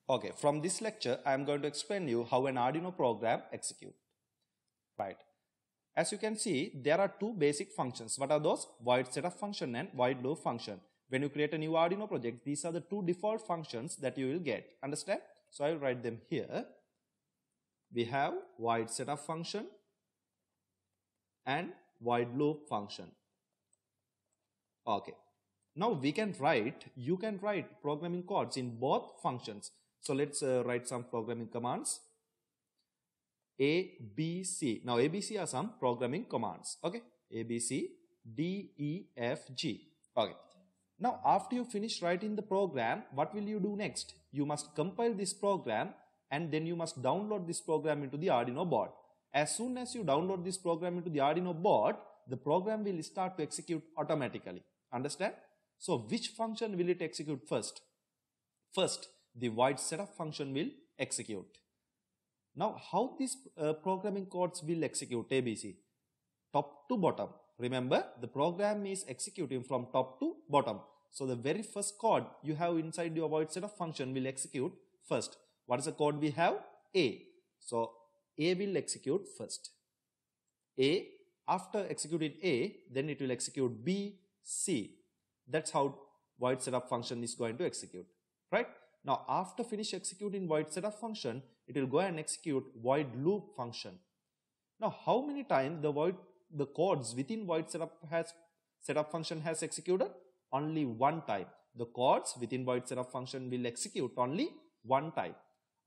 Okay, from this lecture, I am going to explain you how an Arduino program executes. Right. As you can see, there are two basic functions. What are those? Void setup function and void loop function. When you create a new Arduino project, these are the two default functions that you will get. Understand? So I will write them here. We have void setup function and void loop function. Okay. Now you can write programming codes in both functions. So let's write some programming commands. A, B, C. Now A, B, C are some programming commands. Okay. A, B, C, D, E, F, G. Okay. Now after you finish writing the program, what will you do next? You must compile this program and then you must download this program into the Arduino board. As soon as you download this program into the Arduino board, the program will start to execute automatically. Understand? So which function will it execute first? First, the void setup function will execute. Now how these programming codes will execute ABC? Top to bottom. Remember, the program is executing from top to bottom. So the very first code you have inside your void setup function will execute first. What is the code we have? A. So A will execute first. A. After executing A, then it will execute B, C. That's how void setup function is going to execute. Right? Now after finish executing void setup function, it will go and execute void loop function. Now how many times the codes within void setup function has executed? Only one time. The codes within void setup function will execute only one time.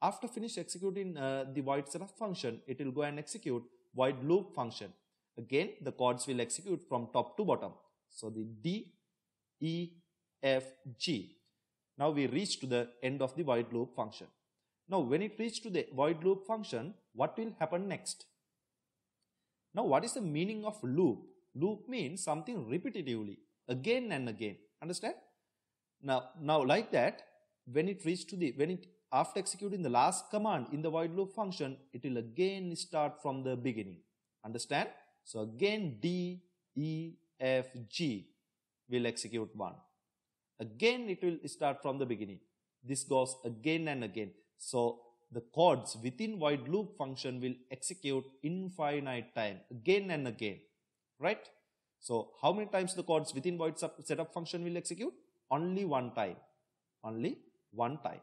After finish executing the void setup function, it will go and execute void loop function. Again, the codes will execute from top to bottom. So the D, E, F, G. Now we reach to the end of the void loop function. Now when it reaches to the void loop function, what will happen next? Now what is the meaning of loop? Loop means something repetitively, again and again. Understand? Now like that, when it reaches to the, after executing the last command in the void loop function, it will again start from the beginning. Understand? So again D, E, F, G will execute one. Again it will start from the beginning. This goes again and again. So the codes within void loop function will execute infinite time, again and again. Right? So how many times the codes within void setup function will execute? Only one time. Only one time.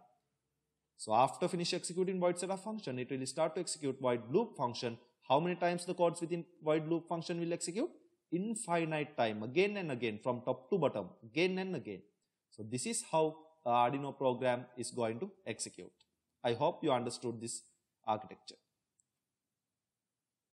So after finish executing void setup function, it will start to execute void loop function. How many times the codes within void loop function will execute? Infinite time, again and again, from top to bottom, again and again. So this is how Arduino program is going to execute. I hope you understood this architecture.